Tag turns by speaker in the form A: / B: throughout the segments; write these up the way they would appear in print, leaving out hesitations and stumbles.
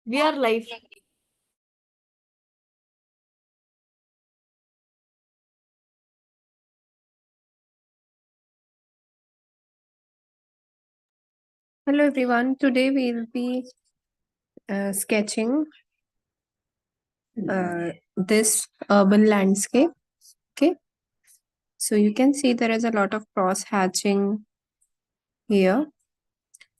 A: We are life.
B: Hello everyone. Today we'll be sketching this urban landscape. Okay, so you can see there is a lot of cross hatching here.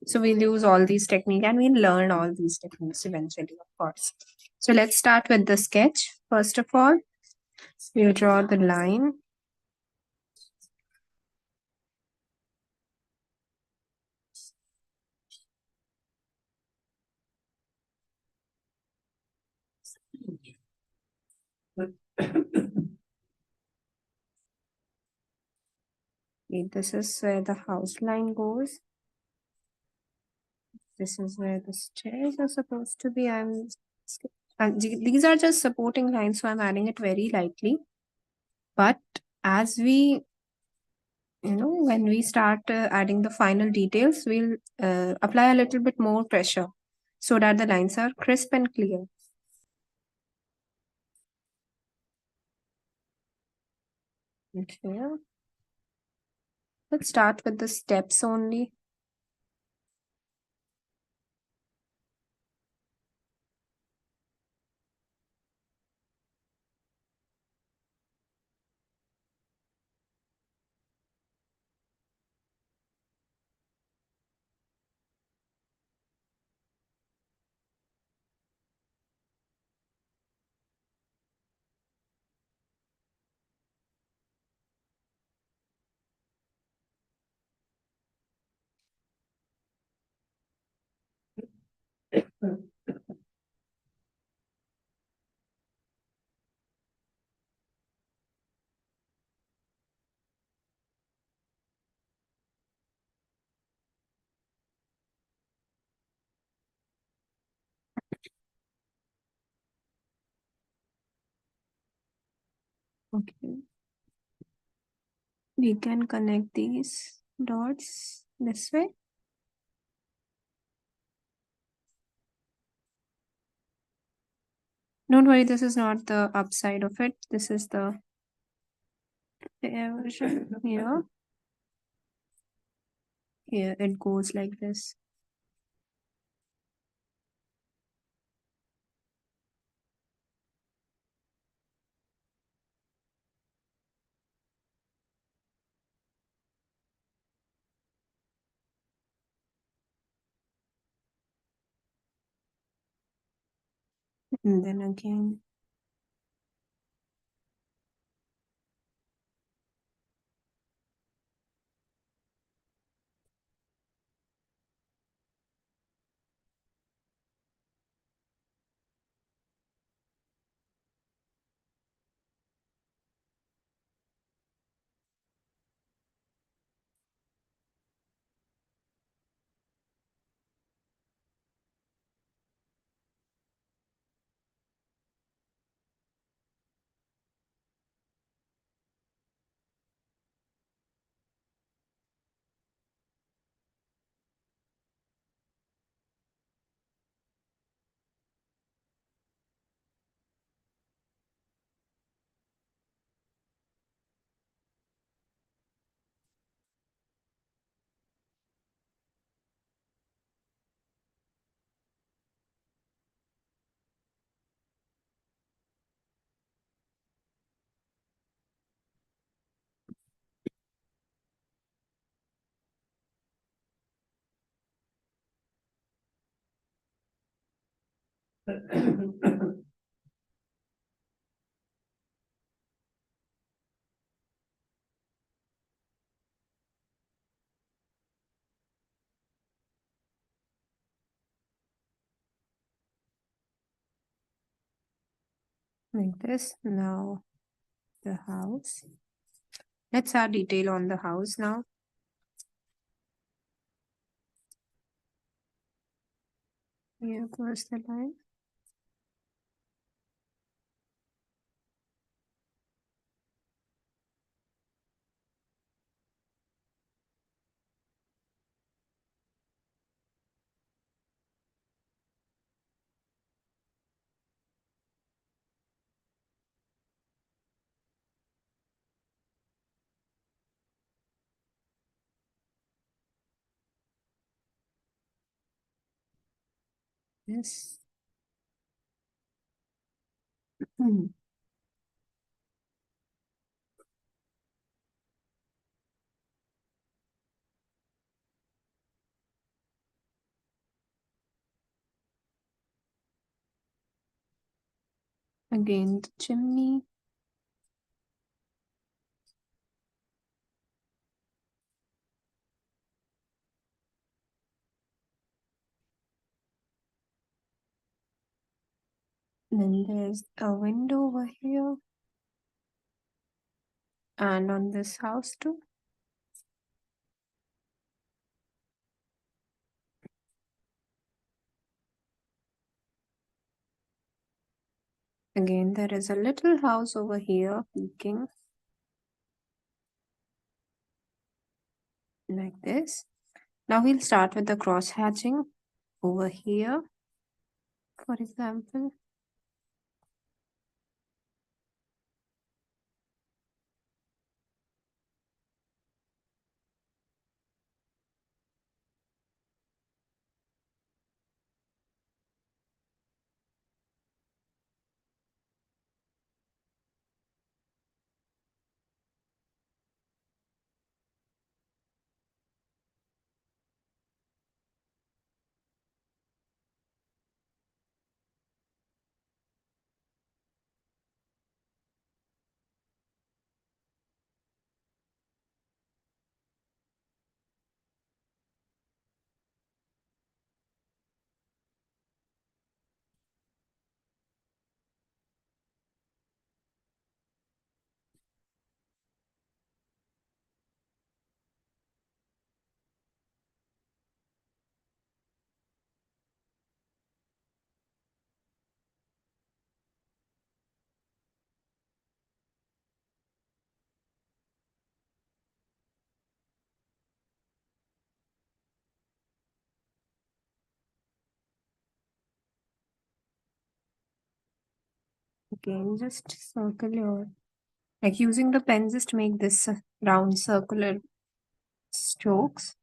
B: So we'll use all these techniques and we'll learn all these techniques eventually, of course. So let's start with the sketch. First of all, we'll draw the line. Okay, this is where the house line goes. This is where the stairs are supposed to be. And these are just supporting lines, so I'm adding it very lightly. But as we, when we start adding the final details, we'll apply a little bit more pressure so that the lines are crisp and clear. Okay. Let's start with the steps only. Okay. We can connect these dots this way. Don't worry, this is not the upside of it. This is the version here. Here it goes like this. And then again, like this. Now the house. Let's add detail on the house now. Here goes the line. this. Hmm. Again, the chimney. Then there's a window over here, and on this house too. Again, there is a little house over here peeking like this. Now we'll start with the cross hatching over here, for example. Again, just circle your, like using the pen, just make this round circular strokes.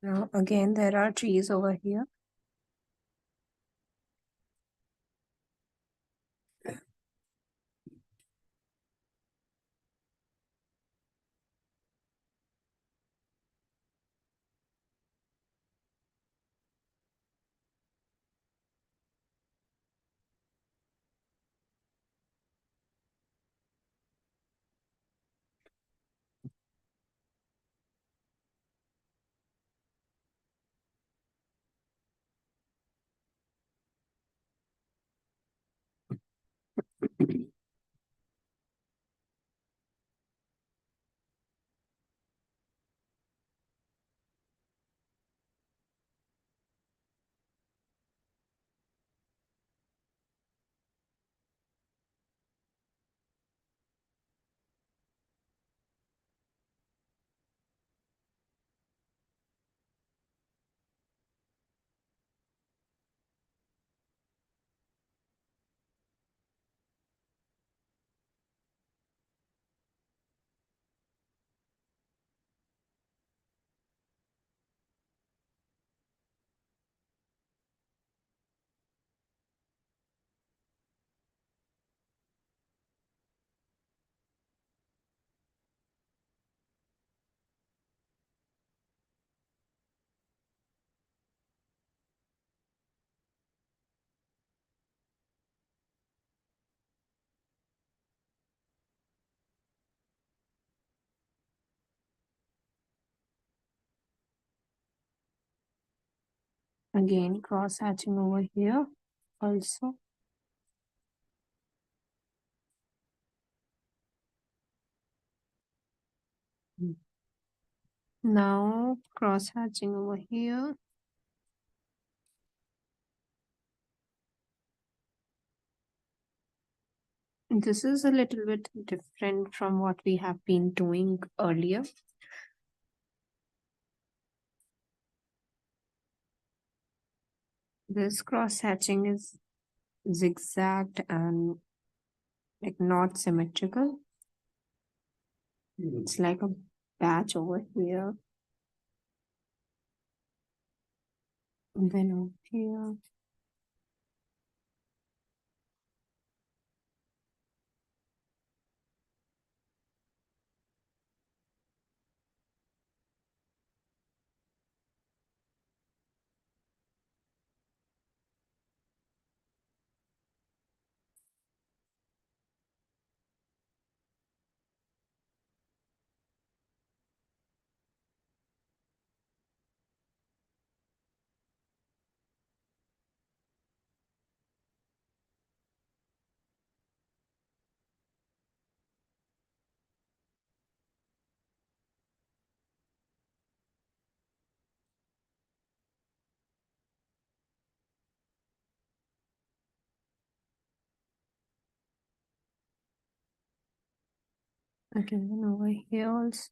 B: Now, again, there are trees over here. Again, cross hatching over here also. Now cross hatching over here. This is a little bit different from what we have been doing earlier. This cross hatching is zigzagged and like not symmetrical. It's like a patch over here. And then over here. Again over here also.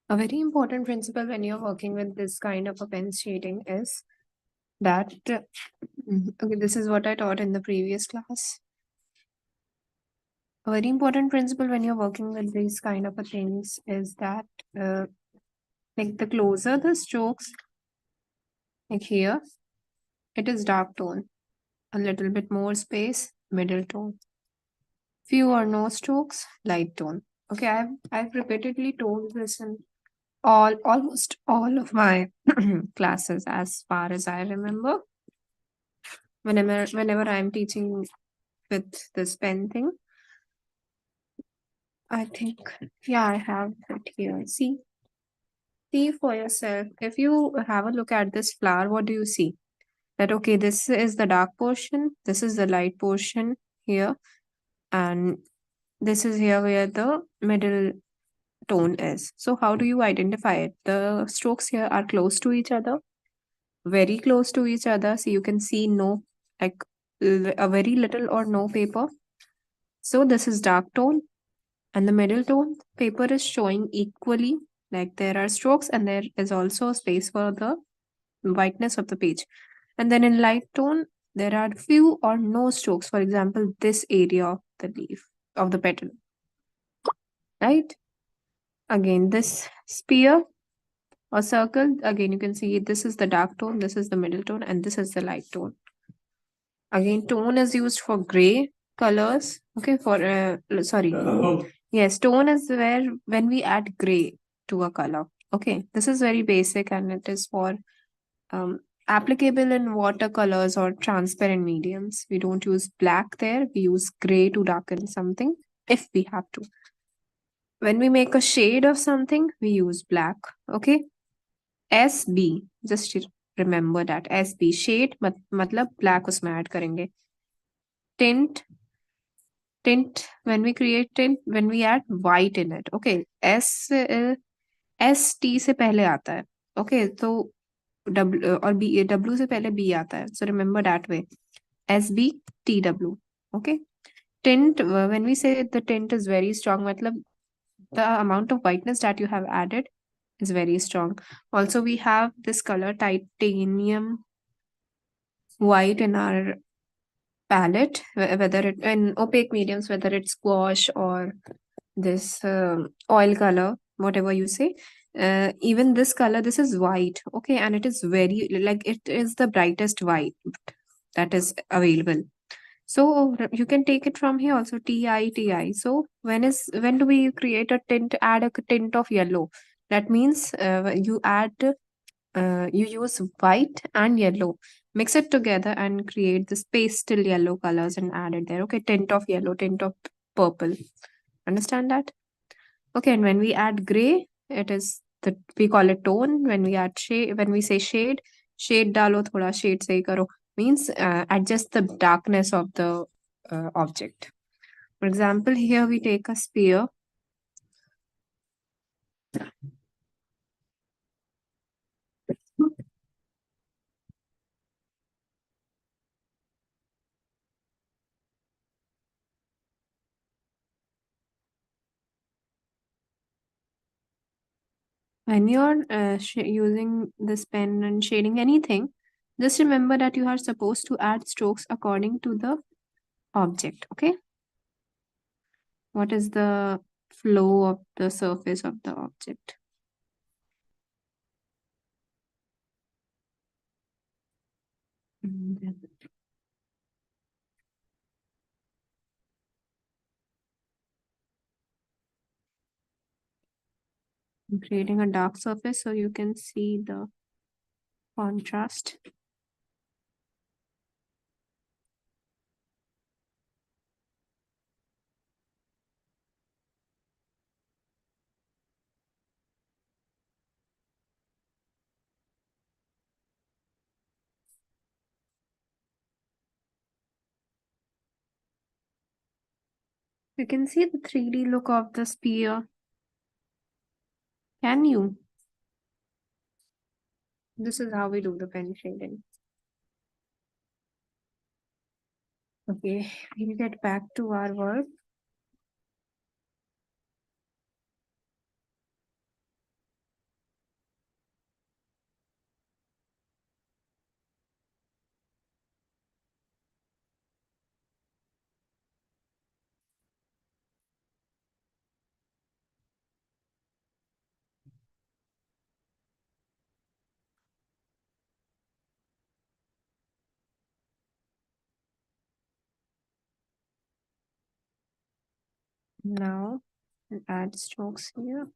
B: A very important principle when you're working with this kind of a pen shading is that okay, this is what I taught in the previous class. A very important principle when you're working with these kind of a things is that like the closer the strokes, like here, it is dark tone. A little bit more space, middle tone. Few or no strokes, light tone. Okay, I've repeatedly told this in almost all of my classes as far as I remember. Whenever I'm teaching with this pen thing, I think yeah, I have it here. See for yourself. If you have a look at this flower, what do you see? That okay, this is the dark portion, this is the light portion here, and this is here where the middle tone is. So how do you identify it? The strokes here are close to each other, very close to each other. So you can see no, like a very little or no paper. So this is dark tone, and the middle tone paper is showing equally. Like there are strokes and there is also space for the whiteness of the page. And then in light tone, there are few or no strokes. For example, this area of the leaf of the petal, right? Again, this spear or circle, again, you can see this is the dark tone, this is the middle tone, and this is the light tone. Again, tone is used for gray colors. Okay, for sorry. Yes, tone is where when we add gray to a color. Okay, this is very basic and it is for applicable in watercolors or transparent mediums. We don't use black there, we use gray to darken something if we have to. When we make a shade of something, we use black. Okay, SB, just remember that SB shade मतलब black उसमें add करेंगे. Tint when we create tint, when we add white in it. Okay, S T से पहले आता है. Okay, तो W और B W से पहले B आता है. So remember that way. SBTW. Okay. Tint, when we say the tint is very strong, matlab the amount of whiteness that you have added is very strong. Also, we have this color titanium white in our palette, whether it in opaque mediums, whether it's squash or this oil color, whatever you say. Even this color, this is white, okay, and it is very like it is the brightest white that is available. So you can take it from here also TI. So when do we create a tint? Add a tint of yellow. That means you add you use white and yellow, mix it together and create this pastel yellow colors and add it there. Okay, tint of yellow, tint of purple. Understand that? Okay, and when we add gray, it is the we call it tone. When we add shade, when we say shade, shade dalo thoda shade sahi karo means adjust the darkness of the object. For example, here we take a sphere. When you're using this pen and shading anything, just remember that you are supposed to add strokes according to the object. Okay, what is the flow of the surface of the object? And then I'm creating a dark surface so you can see the contrast. You can see the 3D look of the sphere. Can you? This is how we do the pen shading. Okay, we'll get back to our work. Now, I'll add strokes here.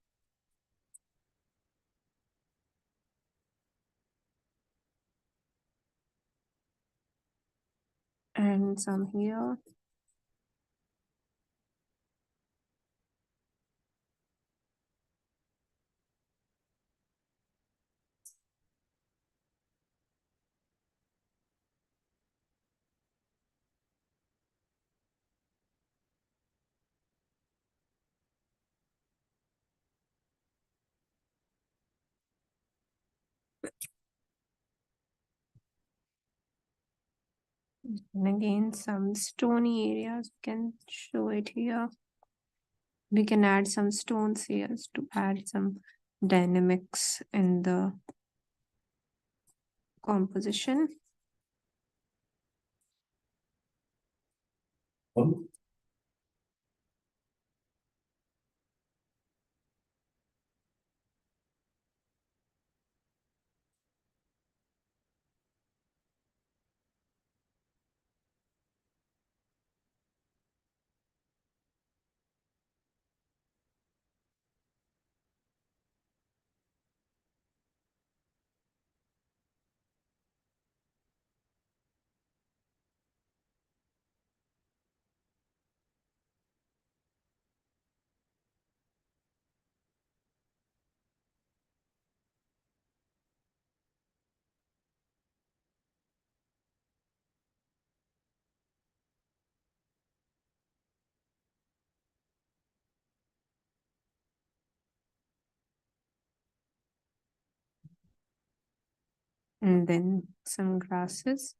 B: And some here. And again, some stony areas, we can show it here. We can add some stones here to add some dynamics in the composition. And then some grasses.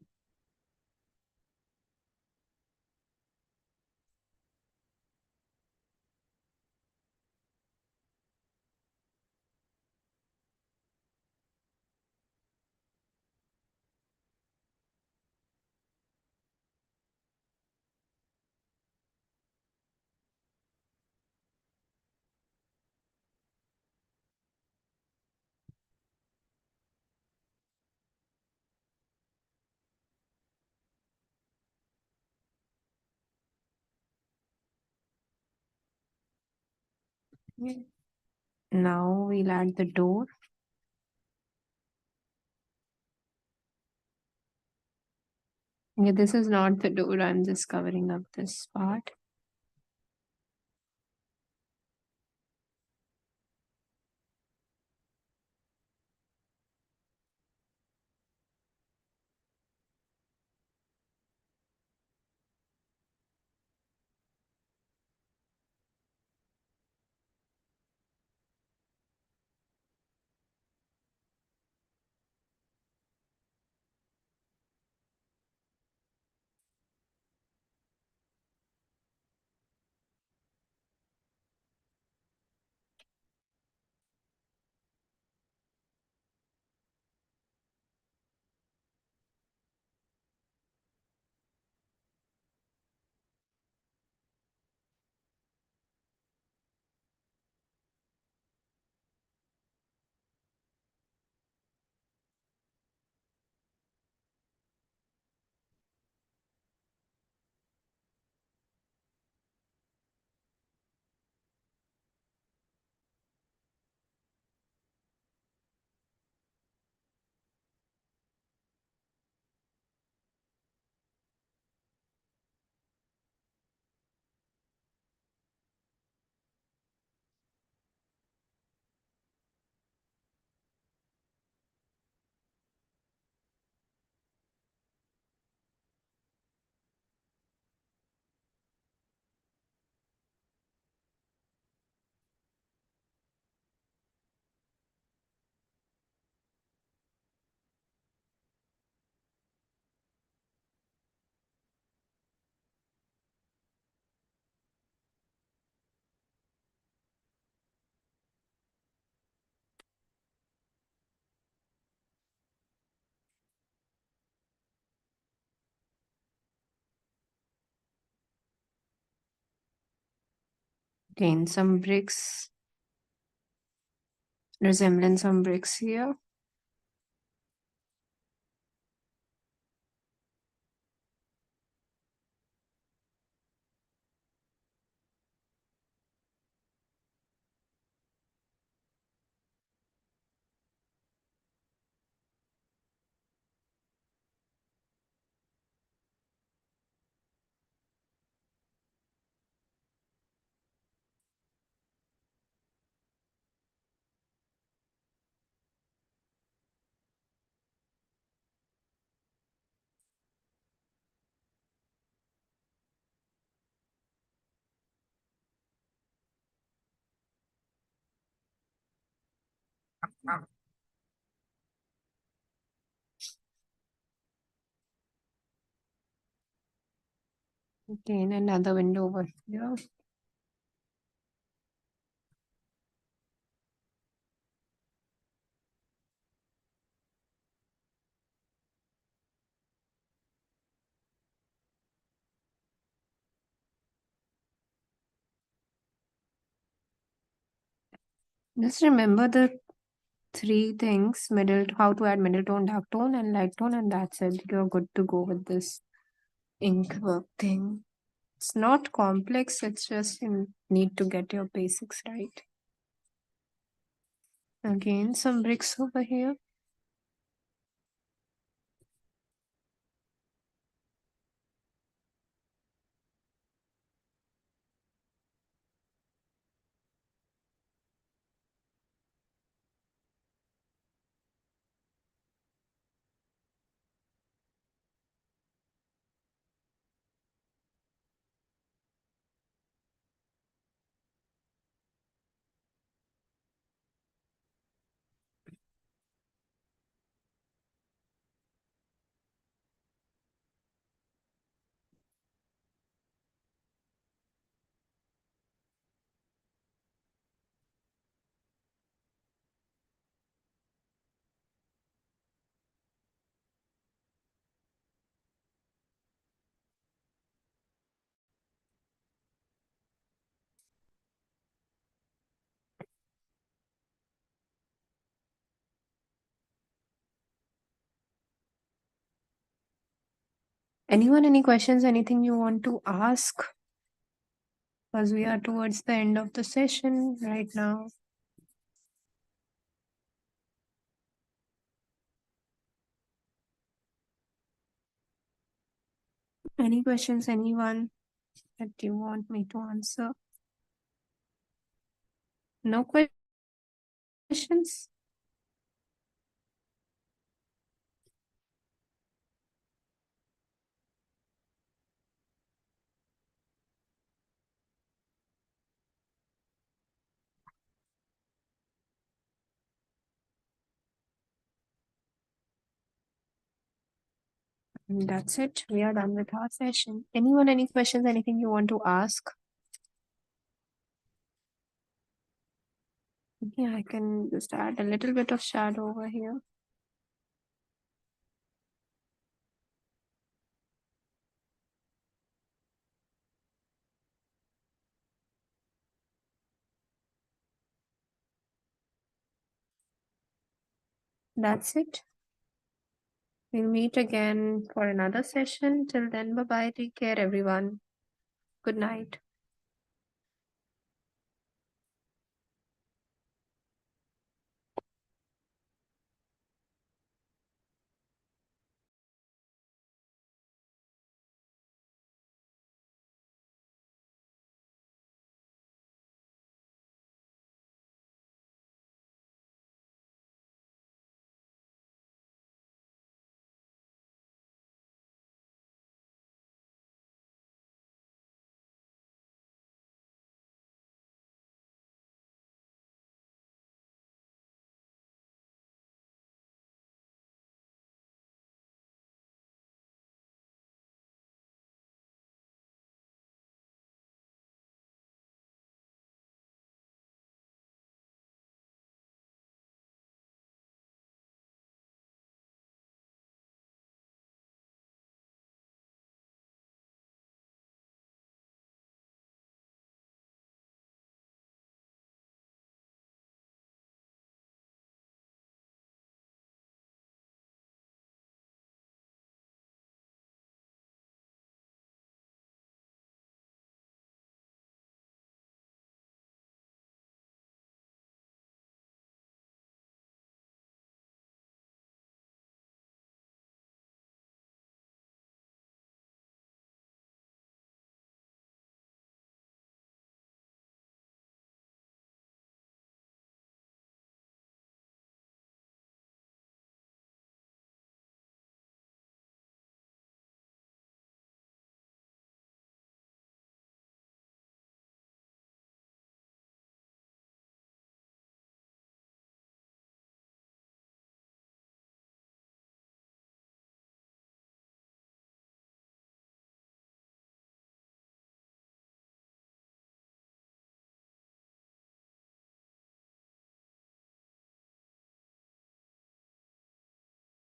B: Yeah. Now we'll add the door. Yeah, this is not the door. I'm just covering up this part. Again, some bricks, resembling some bricks here. Again, another window over here. Just remember the three things: middle, how to add middle tone, dark tone, and light tone, and that's it. You're good to go with this ink work thing. It's not complex, it's just you need to get your basics right. Again, some bricks over here. Anyone, any questions, anything you want to ask? Because we are towards the end of the session right now. Any questions, anyone that you want me to answer? No questions? And that's it. We are done with our session. Anyone, any questions, anything you want to ask? Yeah, I can just add a little bit of shadow over here. That's it. We'll meet again for another session. Till then, bye bye. Take care, everyone. Good night.